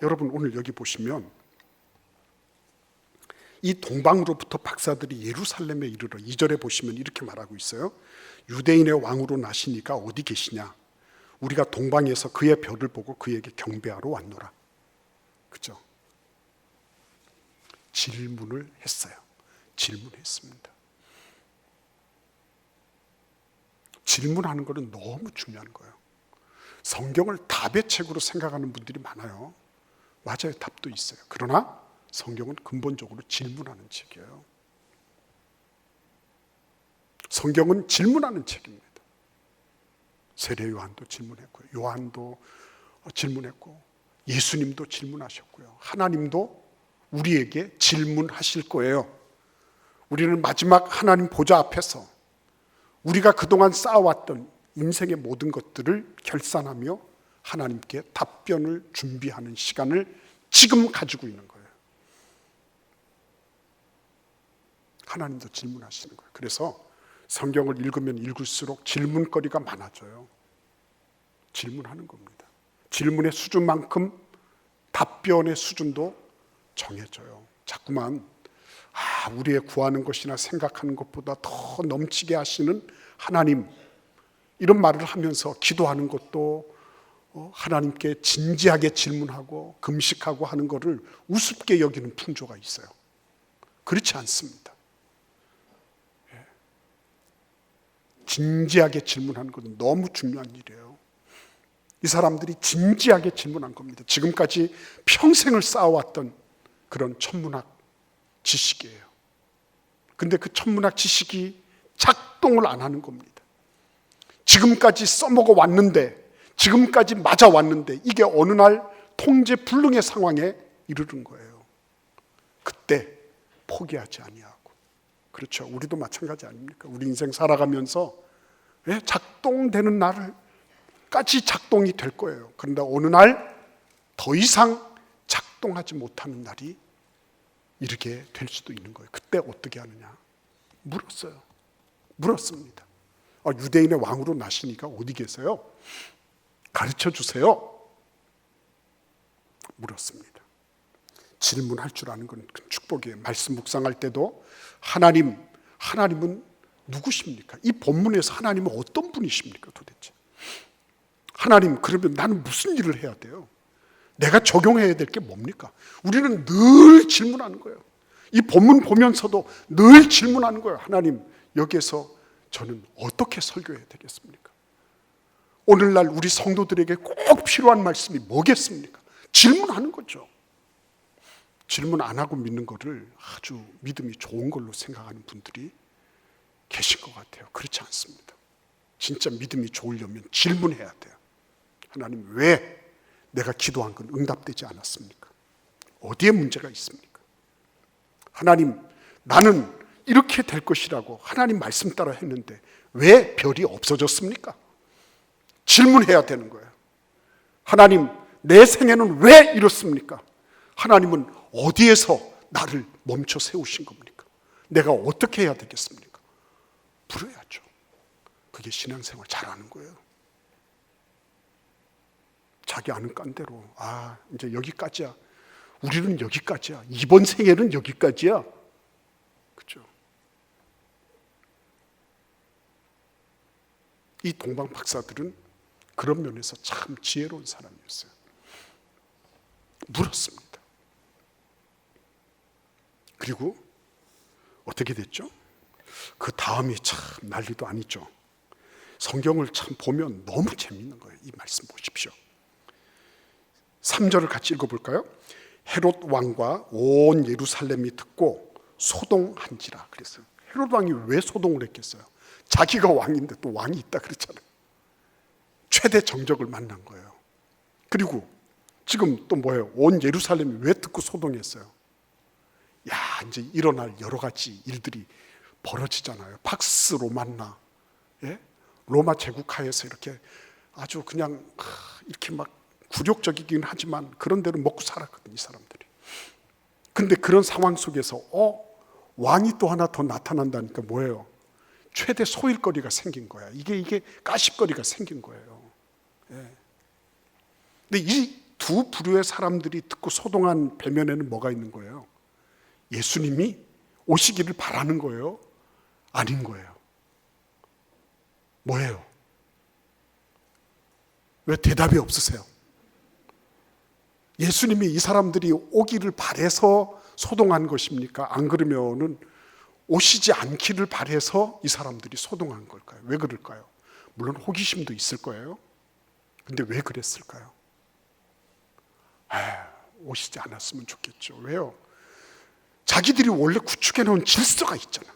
여러분 오늘 여기 보시면 이 동방으로부터 박사들이 예루살렘에 이르러 2절에 보시면 이렇게 말하고 있어요. 유대인의 왕으로 나시니까 어디 계시냐? 우리가 동방에서 그의 별을 보고 그에게 경배하러 왔노라. 그죠? 질문을 했어요. 질문했습니다. 질문하는 것은 너무 중요한 거예요. 성경을 답의 책으로 생각하는 분들이 많아요. 맞아요. 답도 있어요. 그러나 성경은 근본적으로 질문하는 책이에요. 성경은 질문하는 책입니다. 세례 요한도 질문했고요. 요한도 질문했고 예수님도 질문하셨고요. 하나님도 우리에게 질문하실 거예요. 우리는 마지막 하나님 보좌 앞에서 우리가 그동안 쌓아왔던 인생의 모든 것들을 결산하며 하나님께 답변을 준비하는 시간을 지금 가지고 있는 거예요. 하나님도 질문하시는 거예요. 그래서 성경을 읽으면 읽을수록 질문거리가 많아져요. 질문하는 겁니다. 질문의 수준만큼 답변의 수준도 정해져요. 자꾸만 우리의 구하는 것이나 생각하는 것보다 더 넘치게 하시는 하나님, 이런 말을 하면서 기도하는 것도 하나님께 진지하게 질문하고 금식하고 하는 것을 우습게 여기는 풍조가 있어요. 그렇지 않습니다. 진지하게 질문하는 것은 너무 중요한 일이에요. 이 사람들이 진지하게 질문한 겁니다. 지금까지 평생을 쌓아왔던 그런 천문학 지식이에요. 근데 그 천문학 지식이 작동을 안 하는 겁니다. 지금까지 써먹어 왔는데, 지금까지 맞아왔는데 이게 어느 날 통제 불능의 상황에 이르는 거예요. 그때 포기하지 아니하고. 그렇죠. 우리도 마찬가지 아닙니까? 우리 인생 살아가면서 작동되는 날까지 작동이 될 거예요. 그런데 어느 날 더 이상 작동하지 못하는 날이 이렇게 될 수도 있는 거예요. 그때 어떻게 하느냐? 물었어요. 물었습니다. 유대인의 왕으로 나시니까 어디 계세요? 가르쳐 주세요. 물었습니다. 질문할 줄 아는 건 축복이에요. 말씀 묵상할 때도 하나님은 누구십니까? 이 본문에서 하나님은 어떤 분이십니까 도대체? 하나님, 그러면 나는 무슨 일을 해야 돼요? 내가 적용해야 될 게 뭡니까? 우리는 늘 질문하는 거예요. 이 본문 보면서도 늘 질문하는 거예요. 하나님, 여기에서 저는 어떻게 설교해야 되겠습니까? 오늘날 우리 성도들에게 꼭 필요한 말씀이 뭐겠습니까? 질문하는 거죠. 질문 안 하고 믿는 거를 아주 믿음이 좋은 걸로 생각하는 분들이 계신 것 같아요. 그렇지 않습니다. 진짜 믿음이 좋으려면 질문해야 돼요. 하나님, 왜 내가 기도한 건 응답되지 않았습니까? 어디에 문제가 있습니까? 하나님, 나는 이렇게 될 것이라고 하나님 말씀 따라 했는데 왜 별이 없어졌습니까? 질문해야 되는 거예요. 하나님, 내 생애는 왜 이렇습니까? 하나님은 어디에서 나를 멈춰 세우신 겁니까? 내가 어떻게 해야 되겠습니까? 물어야죠. 그게 신앙생활 잘하는 거예요. 자기 아는 깐대로 이제 여기까지야. 우리는 여기까지야. 이번 생에는 여기까지야. 그렇죠? 이 동방 박사들은 그런 면에서 참 지혜로운 사람이었어요. 물었습니다. 그리고 어떻게 됐죠? 그 다음이 참 난리도 아니죠. 성경을 참 보면 너무 재미있는 거예요. 이 말씀 보십시오. 3절을 같이 읽어볼까요? 헤롯 왕과 온 예루살렘이 듣고 소동한지라 그랬어요. 헤롯 왕이 왜 소동을 했겠어요? 자기가 왕인데 또 왕이 있다 그랬잖아요. 최대 정적을 만난 거예요. 그리고 지금 또 뭐예요? 온 예루살렘이 왜 듣고 소동했어요? 이제 일어날 여러 가지 일들이 벌어지잖아요. 팍스 로마나, 로마 제국하에서 이렇게 아주 그냥 이렇게 막 굴욕적이긴 하지만 그런 대로 먹고 살았거든요, 이 사람들이. 근데 그런 상황 속에서 왕이 또 하나 더 나타난다니까 뭐예요? 최대 소일거리가 생긴 거야. 이게 가십거리가 생긴 거예요. 근데 이 두 부류의 사람들이 듣고 소동한 배면에는 뭐가 있는 거예요? 예수님이 오시기를 바라는 거예요? 아닌 거예요? 뭐예요? 왜 대답이 없으세요? 예수님이 이 사람들이 오기를 바라서 소동한 것입니까? 안 그러면은 오시지 않기를 바라서 이 사람들이 소동한 걸까요? 왜 그럴까요? 물론 호기심도 있을 거예요. 근데 왜 그랬을까요? 오시지 않았으면 좋겠죠. 왜요? 자기들이 원래 구축해 놓은 질서가 있잖아.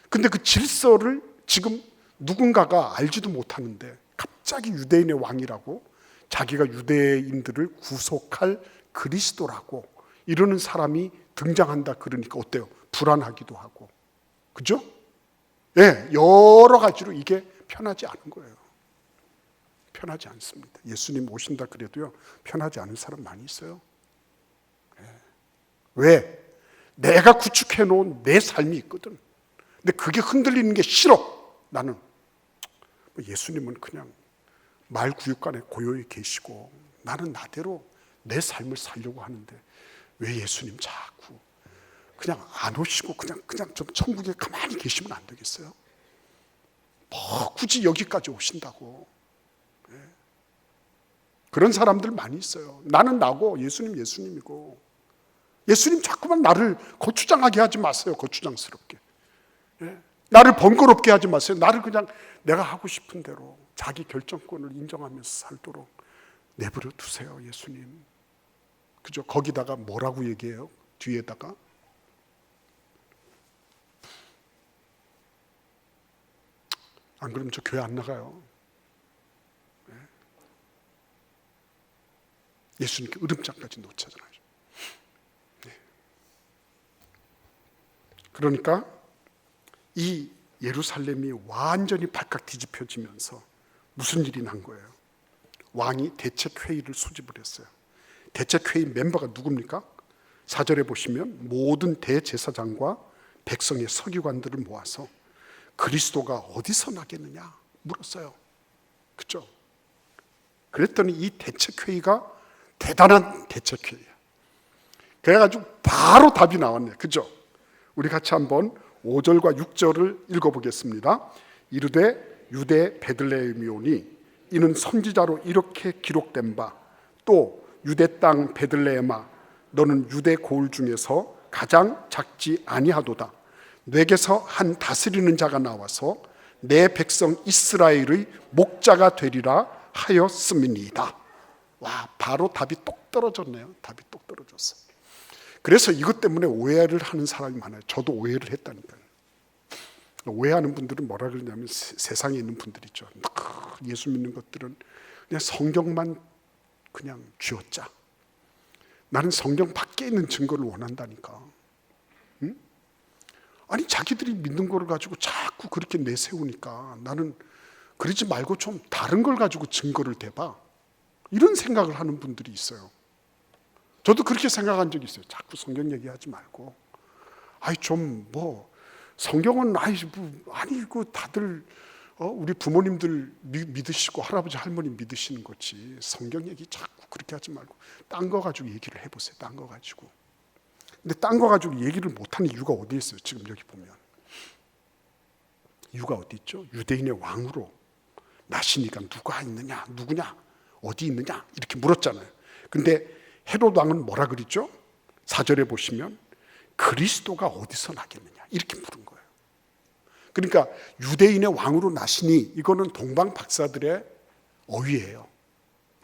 근데 그 질서를 지금 누군가가 알지도 못하는데 갑자기 유대인의 왕이라고, 자기가 유대인들을 구속할 그리스도라고 이러는 사람이 등장한다 그러니까 어때요? 불안하기도 하고. 그죠? 예, 여러 가지로 이게 편하지 않은 거예요. 편하지 않습니다. 예수님 오신다 그래도요, 편하지 않은 사람 많이 있어요. 예. 왜? 내가 구축해 놓은 내 삶이 있거든. 근데 그게 흔들리는 게 싫어. 나는 예수님은 그냥 말구육간에 고요히 계시고 나는 나대로 내 삶을 살려고 하는데 왜 예수님 자꾸 그냥 안 오시고 그냥 좀 천국에 가만히 계시면 안 되겠어요? 뭐 굳이 여기까지 오신다고. 네. 그런 사람들 많이 있어요. 나는 나고 예수님 예수님이고. 예수님 자꾸만 나를 고추장하게 하지 마세요. 고추장스럽게. 네. 나를 번거롭게 하지 마세요. 나를 그냥 내가 하고 싶은 대로 자기 결정권을 인정하면서 살도록 내버려 두세요. 예수님. 그죠? 거기다가 뭐라고 얘기해요? 뒤에다가 안 그러면 저 교회 안 나가요. 네. 예수님께 으름장까지 놓잖아요. 네. 그러니까 이 예루살렘이 완전히 발칵 뒤집혀지면서 무슨 일이 난 거예요? 왕이 대책회의를 소집을 했어요. 대책회의 멤버가 누굽니까? 4절에 보시면 모든 대제사장과 백성의 서기관들을 모아서 그리스도가 어디서 나겠느냐 물었어요. 그렇죠? 그랬더니 이 대책회의가 대단한 대책회의야. 그래가지고 바로 답이 나왔네요. 그죠? 우리 같이 한번 5절과 6절을 읽어보겠습니다. 이르되 유대 베들레헴이오니 이는 선지자로 이렇게 기록된 바, 또 유대 땅 베들레헴아 너는 유대 고을 중에서 가장 작지 아니하도다. 내게서 한 다스리는 자가 나와서 내 백성 이스라엘의 목자가 되리라 하였음이니이다. 와, 바로 답이 똑 떨어졌네요. 답이 똑 떨어졌어. 그래서 이것 때문에 오해를 하는 사람이 많아요. 저도 오해를 했다니까요. 오해하는 분들은 뭐라 그러냐면 세상에 있는 분들 있죠. 예수 믿는 것들은 그냥 성경만 그냥 쥐어짜. 나는 성경 밖에 있는 증거를 원한다니까. 응? 아니 자기들이 믿는 거를 가지고 자꾸 그렇게 내세우니까 나는 그러지 말고 좀 다른 걸 가지고 증거를 대봐. 이런 생각을 하는 분들이 있어요. 저도 그렇게 생각한 적이 있어요. 자꾸 성경 얘기하지 말고, 아이 좀 뭐 성경은 아니 그 다들 우리 부모님들 믿으시고 할아버지 할머니 믿으시는 거지. 성경 얘기 자꾸 그렇게 하지 말고 딴 거 가지고 얘기를 해보세요. 딴 거 가지고. 근데 딴 거 가지고 얘기를 못하는 이유가 어디 있어요? 지금 여기 보면 이유가 어디 있죠? 유대인의 왕으로 나시니까 누가 있느냐, 누구냐, 어디 있느냐 이렇게 물었잖아요. 근데 헤롯 왕은 뭐라 그랬죠? 4절에 보시면 그리스도가 어디서 나겠느냐 이렇게 물은 거예요. 그러니까 유대인의 왕으로 나시니 이거는 동방 박사들의 어휘예요.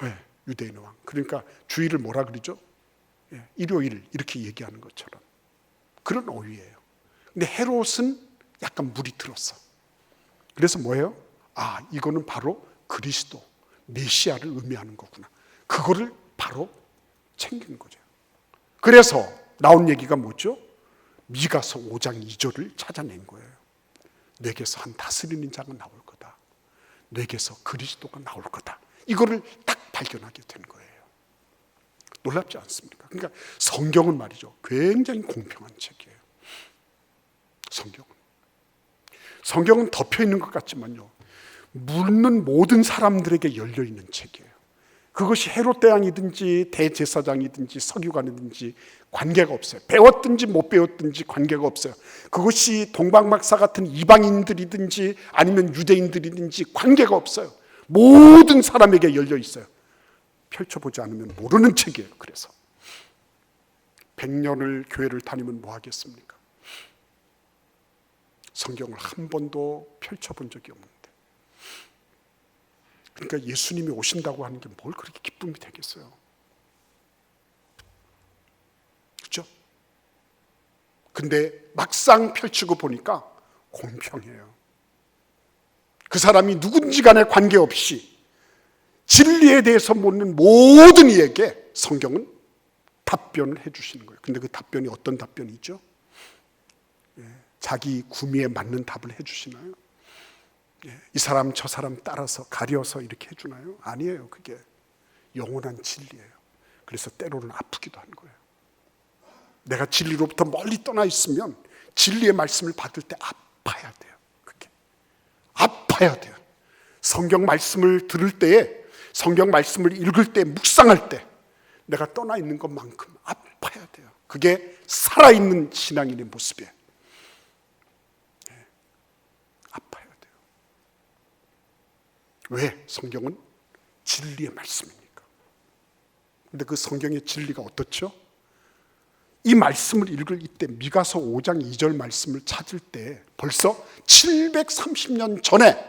네, 유대인의 왕. 그러니까 주일을 뭐라 그러죠? 네, 일요일 이렇게 얘기하는 것처럼 그런 어휘예요. 근데 헤롯은 약간 물이 들었어. 그래서 뭐예요? 아, 이거는 바로 그리스도 메시아를 의미하는 거구나. 그거를 바로 챙긴 거죠. 그래서 나온 얘기가 뭐죠? 미가서 5장 2절을 찾아낸 거예요. 내게서 한 다스리는 자가 나올 거다. 내게서 그리스도가 나올 거다. 이거를 딱 발견하게 된 거예요. 놀랍지 않습니까? 그러니까 성경은 말이죠, 굉장히 공평한 책이에요. 성경은 덮여 있는 것 같지만요, 묻는 모든 사람들에게 열려 있는 책이에요. 그것이 헤롯 대왕이든지 대제사장이든지 서기관이든지 관계가 없어요. 배웠든지 못 배웠든지 관계가 없어요. 그것이 동방박사 같은 이방인들이든지 아니면 유대인들이든지 관계가 없어요. 모든 사람에게 열려 있어요. 펼쳐보지 않으면 모르는 책이에요. 그래서 100년을 교회를 다니면 뭐 하겠습니까? 성경을 한 번도 펼쳐본 적이 없는데, 그러니까 예수님이 오신다고 하는 게 뭘 그렇게 기쁨이 되겠어요? 그렇죠? 근데 막상 펼치고 보니까 공평해요. 그 사람이 누군지 간에 관계없이 진리에 대해서 묻는 모든 이에게 성경은 답변을 해주시는 거예요. 근데 그 답변이 어떤 답변이죠? 자기 구미에 맞는 답을 해주시나요? 이 사람 저 사람 따라서 가려서 이렇게 해주나요? 아니에요. 그게 영원한 진리예요. 그래서 때로는 아프기도 한 거예요. 내가 진리로부터 멀리 떠나 있으면 진리의 말씀을 받을 때 아파야 돼요. 그게 아파야 돼요. 성경 말씀을 들을 때에, 성경 말씀을 읽을 때, 묵상할 때 내가 떠나 있는 것만큼 아파야 돼요. 그게 살아있는 신앙인의 모습이에요. 아파야 돼요. 왜? 성경은 진리의 말씀이니까. 근데 그 성경의 진리가 어떻죠? 이 말씀을 읽을 이때 미가서 5장 2절 말씀을 찾을 때 벌써 730년 전에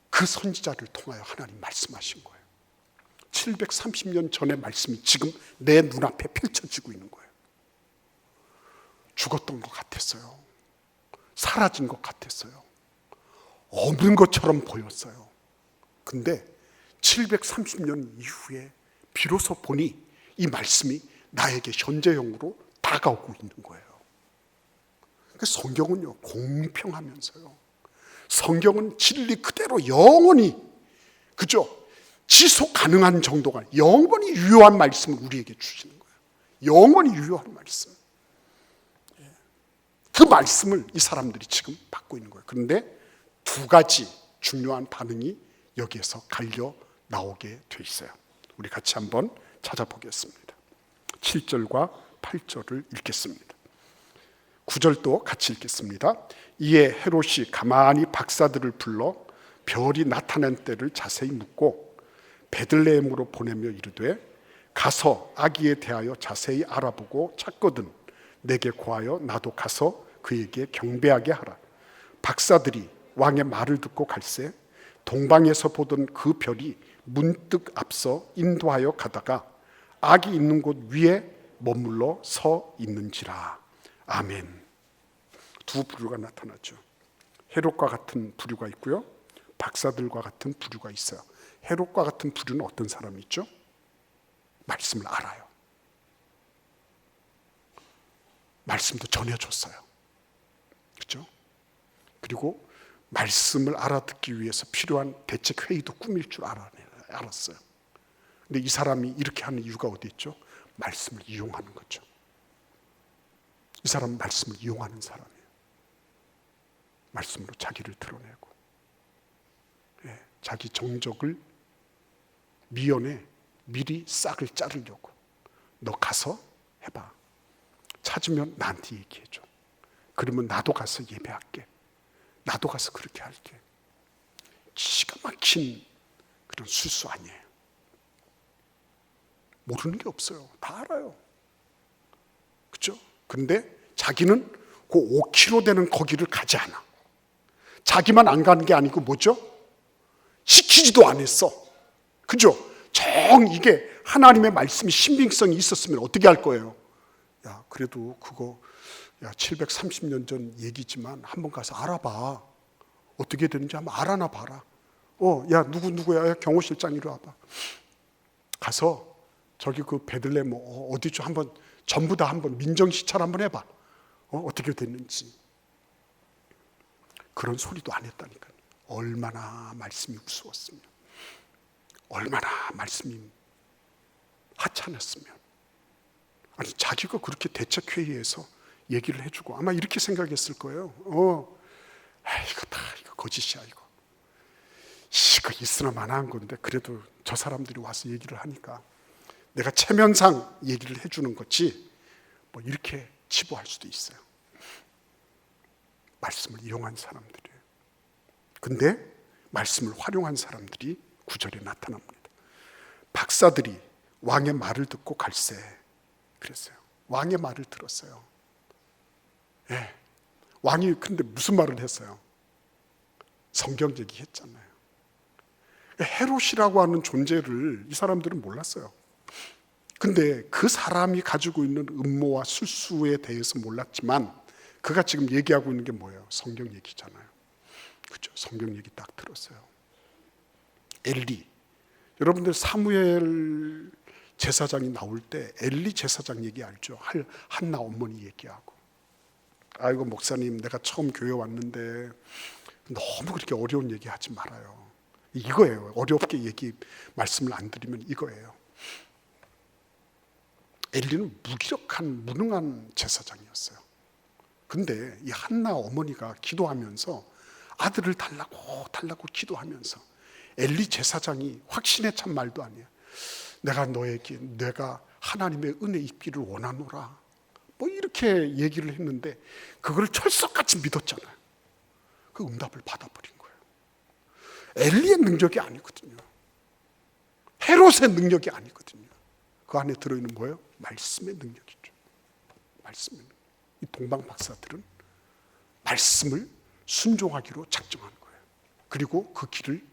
그 선지자를 통하여 하나님 말씀하신 거예요. 730년 전의 말씀이 지금 내 눈앞에 펼쳐지고 있는 거예요. 죽었던 것 같았어요. 사라진 것 같았어요. 없는 것처럼 보였어요. 근데 730년 이후에 비로소 보니 이 말씀이 나에게 현재형으로 다가오고 있는 거예요. 성경은요, 공평하면서요, 성경은 진리 그대로 영원히, 그죠? 지속 가능한 정도가 영원히 유효한 말씀을 우리에게 주시는 거예요. 영원히 유효한 말씀. 그 말씀을 이 사람들이 지금 받고 있는 거예요. 그런데 두 가지 중요한 반응이 여기에서 갈려 나오게 돼 있어요. 우리 같이 한번 찾아보겠습니다. 7절과 8절을 읽겠습니다. 9절도 같이 읽겠습니다. 이에 헤롯이 가만히 박사들을 불러 별이 나타난 때를 자세히 묻고 베들레헴으로 보내며 이르되 가서 아기에 대하여 자세히 알아보고 찾거든 내게 고하여 나도 가서 그에게 경배하게 하라. 박사들이 왕의 말을 듣고 갈새 동방에서 보던 그 별이 문득 앞서 인도하여 가다가 아기 있는 곳 위에 머물러 서 있는지라. 아멘. 두 부류가 나타나죠. 헤롯과 같은 부류가 있고요, 박사들과 같은 부류가 있어요. 헤롯과 같은 부류는 어떤 사람이 있죠? 말씀을 알아요. 말씀도 전해줬어요. 그렇죠? 그리고 말씀을 알아듣기 위해서 필요한 대책 회의도 꾸밀 줄 알았어요. 근데 이 사람이 이렇게 하는 이유가 어디 있죠? 말씀을 이용하는 거죠. 이 사람은 말씀을 이용하는 사람이에요. 말씀으로 자기를 드러내고, 자기 정적을 미연에 미리 싹을 자르려고. 너 가서 해봐. 찾으면 나한테 얘기해줘. 그러면 나도 가서 예배할게. 나도 가서 그렇게 할게. 기가 막힌 그런 술수 아니에요. 모르는 게 없어요. 다 알아요. 그렇죠? 근데 자기는 그 5km 되는 거기를 가지 않아. 자기만 안 가는 게 아니고 뭐죠? 시키지도 않았어. 그죠? 이게 하나님의 말씀이 신빙성이 있었으면 어떻게 할 거예요? 야, 그래도 그거 730년 전 얘기지만 한번 가서 알아봐. 어떻게 되는지 한번 알아나 봐라. 야, 누구야? 야, 경호실장 이리 와봐. 가서 저기 그 베들레헴 어디죠? 한번 전부 다 한번 민정시찰 한번 해봐. 어떻게 됐는지. 그런 소리도 안 했다니까요. 얼마나 말씀이 우스웠으면, 얼마나 말씀이 하찮았으면. 아니, 자기가 그렇게 대책회의에서 얘기를 해주고 아마 이렇게 생각했을 거예요. 이거 거짓이야, 이거 있으나 마나한 건데 그래도 저 사람들이 와서 얘기를 하니까 내가 체면상 얘기를 해주는 거지 뭐 이렇게 치부할 수도 있어요. 말씀을 이용한 사람들이에요. 근데 말씀을 활용한 사람들이 9절에 나타납니다. 박사들이 왕의 말을 듣고 갈새 그랬어요. 왕의 말을 들었어요. 예. 왕이 근데 무슨 말을 했어요? 성경 얘기했잖아요. 헤롯이라고 하는 존재를 이 사람들은 몰랐어요. 근데 그 사람이 가지고 있는 음모와 술수에 대해서 몰랐지만 그가 지금 얘기하고 있는 게 뭐예요? 성경 얘기잖아요. 그렇죠? 성경 얘기 딱 들었어요. 엘리, 여러분들 사무엘 제사장이 나올 때 엘리 제사장 얘기 알죠? 한나 어머니 얘기하고, 아이고 목사님 내가 처음 교회 왔는데 너무 그렇게 어려운 얘기 하지 말아요. 이거예요. 어렵게 말씀을 안 드리면 이거예요. 엘리는 무기력한 무능한 제사장이었어요. 근데 이 한나 어머니가 기도하면서 아들을 달라고 기도하면서 엘리 제사장이 확신에 찬 말도 아니에요. 내가 하나님의 은혜 입기를 원하노라 뭐 이렇게 얘기를 했는데 그걸 철석같이 믿었잖아요. 그 응답을 받아버린 거예요. 엘리의 능력이 아니거든요. 헤롯의 능력이 아니거든요. 그 안에 들어있는 뭐예요? 말씀의 능력이죠. 말씀의 능력. 이 동방 박사들은 말씀을 순종하기로 작정한 거예요. 그리고 그 길을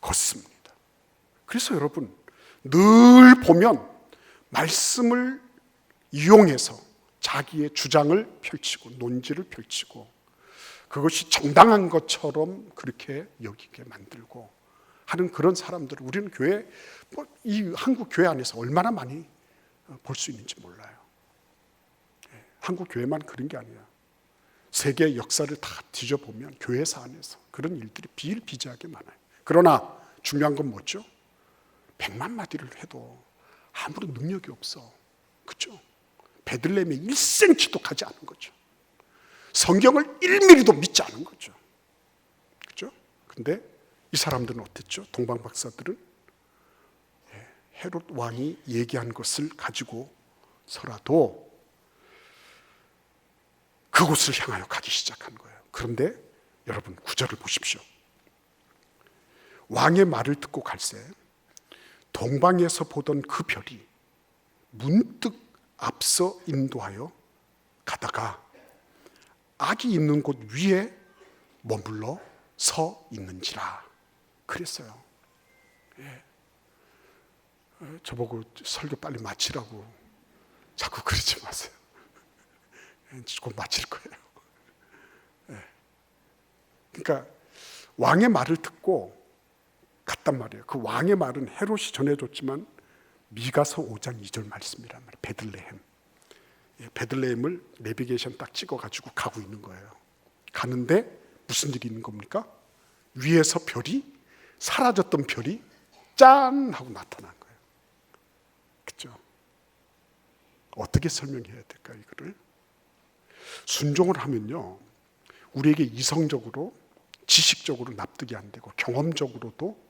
걷습니다. 그래서 여러분 늘 보면 말씀을 이용해서 자기의 주장을 펼치고 논지를 펼치고 그것이 정당한 것처럼 그렇게 여기게 만들고 하는 그런 사람들을 우리는 이 한국 교회 안에서 얼마나 많이 볼 수 있는지 몰라요. 한국 교회만 그런 게 아니야. 세계 역사를 다 뒤져보면 교회사 안에서 그런 일들이 비일비재하게 많아요. 그러나 중요한 건 뭐죠? 100만 마디를 해도 아무런 능력이 없어. 그렇죠? 베들레헴에 일생 기독하지 않은 거죠. 성경을 1mm도 믿지 않은 거죠. 그렇죠? 근데 이 사람들은 어땠죠? 동방 박사들은 헤롯 왕이 얘기한 것을 가지고서라도 그곳을 향하여 가기 시작한 거예요. 그런데 여러분 9절을 보십시오. 왕의 말을 듣고 갈새 동방에서 보던 그 별이 문득 앞서 인도하여 가다가 악이 있는 곳 위에 머물러 서 있는지라 그랬어요. 저보고 설교 빨리 마치라고 자꾸 그러지 마세요. 곧 마칠 거예요. 그러니까 왕의 말을 듣고 갔단 말이에요. 그 왕의 말은 헤롯이 전해줬지만 미가서 5장 2절 말씀이란 말이에요. 베들레헴. 베들레헴을 내비게이션 딱 찍어가지고 가고 있는 거예요. 가는데 무슨 일이 있는 겁니까? 위에서 사라졌던 별이 짠 하고 나타난 거예요. 그렇죠? 어떻게 설명해야 될까요, 이거를? 순종을 하면요, 우리에게 이성적으로, 지식적으로 납득이 안 되고 경험적으로도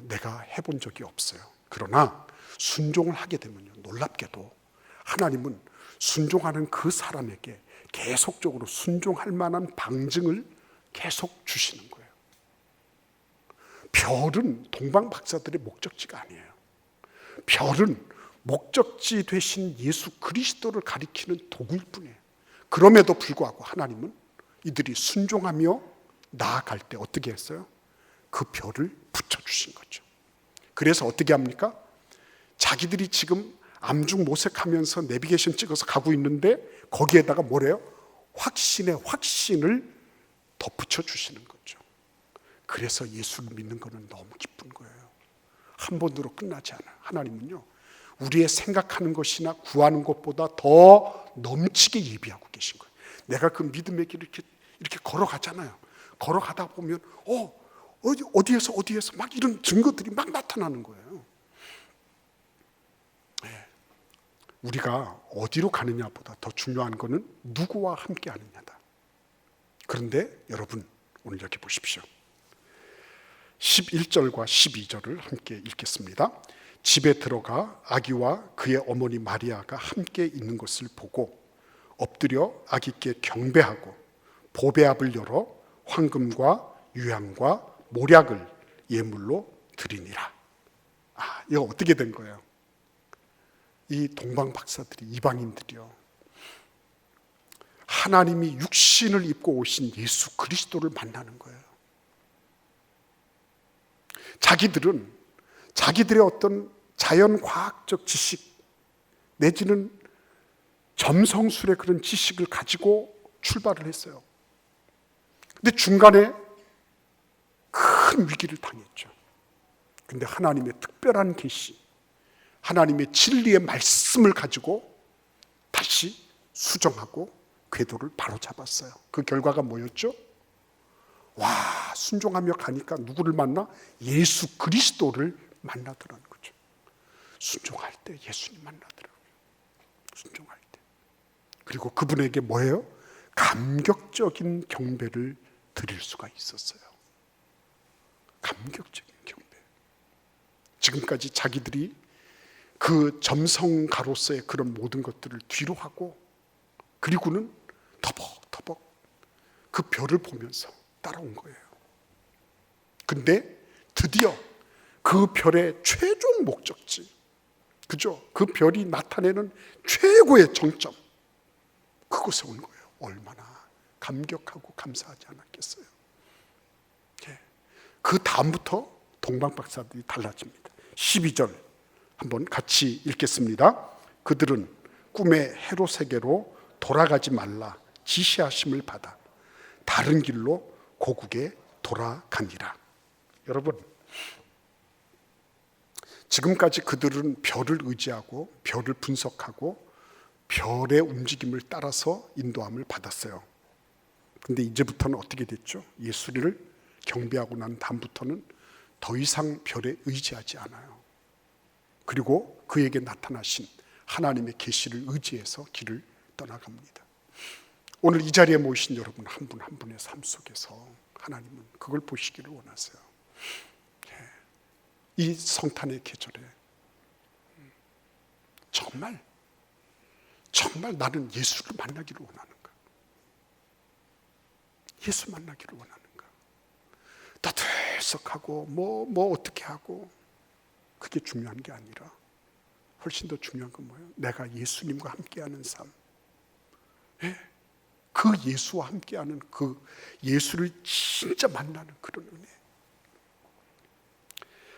내가 해본 적이 없어요. 그러나 순종을 하게 되면요, 놀랍게도 하나님은 순종하는 그 사람에게 계속적으로 순종할 만한 방증을 계속 주시는 거예요. 별은 동방 박사들의 목적지가 아니에요. 별은 목적지 되신 예수 그리스도를 가리키는 도구일 뿐이에요. 그럼에도 불구하고 하나님은 이들이 순종하며 나아갈 때 어떻게 했어요? 그 별을 붙여주신 거죠. 그래서 어떻게 합니까? 자기들이 지금 암중 모색하면서 내비게이션 찍어서 가고 있는데 거기에다가 뭐래요? 확신의 확신을 덧붙여 주시는 거죠. 그래서 예수를 믿는 거는 너무 기쁜 거예요. 한 번으로 끝나지 않아요. 하나님은요, 우리의 생각하는 것이나 구하는 것보다 더 넘치게 예비하고 계신 거예요. 내가 그 믿음의 길을 이렇게 걸어가잖아요. 걸어가다 보면 어디에서 막 이런 증거들이 막 나타나는 거예요. 우리가 어디로 가느냐보다 더 중요한 것은 누구와 함께 하느냐다. 그런데 여러분 오늘 여기 보십시오. 11절과 12절을 함께 읽겠습니다. 집에 들어가 아기와 그의 어머니 마리아가 함께 있는 것을 보고 엎드려 아기께 경배하고 보배압을 열어 황금과 유향과 모략을 예물로 드리니라. 이거 어떻게 된 거예요? 이 동방 박사들이, 이방인들이요, 하나님이 육신을 입고 오신 예수 그리스도를 만나는 거예요. 자기들은 자기들의 어떤 자연과학적 지식 내지는 점성술의 그런 지식을 가지고 출발을 했어요. 근데 중간에 큰 위기를 당했죠. 근데 하나님의 특별한 계시, 하나님의 진리의 말씀을 가지고 다시 수정하고 궤도를 바로잡았어요. 그 결과가 뭐였죠? 순종하며 가니까 누구를 만나? 예수 그리스도를 만나더라는 거죠. 순종할 때 예수님 만나더라고요. 순종할 때. 그리고 그분에게 뭐예요? 감격적인 경배를 드릴 수가 있었어요. 감격적인 경배. 지금까지 자기들이 그 점성가로서의 그런 모든 것들을 뒤로 하고, 그리고는 터벅터벅 그 별을 보면서 따라온 거예요. 근데 드디어 그 별의 최종 목적지, 그죠? 그 별이 나타내는 최고의 정점, 그곳에 온 거예요. 얼마나 감격하고 감사하지 않았겠어요? 그 다음부터 동방박사들이 달라집니다. 12절 한번 같이 읽겠습니다. 그들은 꿈의 헤롯에게로 돌아가지 말라 지시하심을 받아 다른 길로 고국에 돌아가니라. 여러분, 지금까지 그들은 별을 의지하고 별을 분석하고 별의 움직임을 따라서 인도함을 받았어요. 근데 이제부터는 어떻게 됐죠? 예수를 경배하고 난 다음부터는 더 이상 별에 의지하지 않아요. 그리고 그에게 나타나신 하나님의 계시를 의지해서 길을 떠나갑니다. 오늘 이 자리에 모이신 여러분 한 분 한 분의 삶 속에서 하나님은 그걸 보시기를 원하세요. 이 성탄의 계절에 정말 나는 예수를 만나기를 원하는가? 예수 만나기를 원하는가? 떠들썩하고 뭐 어떻게 하고, 그게 중요한 게 아니라 훨씬 더 중요한 건 뭐예요? 내가 예수님과 함께하는 삶. 그 예수와 함께하는 그 예수를 진짜 만나는 그런 은혜.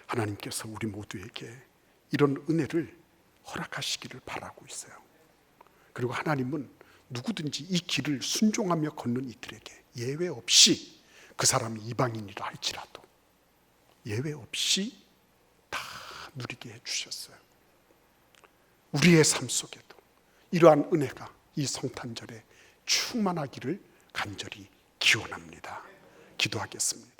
하나님께서 우리 모두에게 이런 은혜를 허락하시기를 바라고 있어요. 그리고 하나님은 누구든지 이 길을 순종하며 걷는 이들에게 예외 없이, 그 사람이 이방인이라 할지라도 예외 없이 다 누리게 해주셨어요. 우리의 삶 속에도 이러한 은혜가 이 성탄절에 충만하기를 간절히 기원합니다. 기도하겠습니다.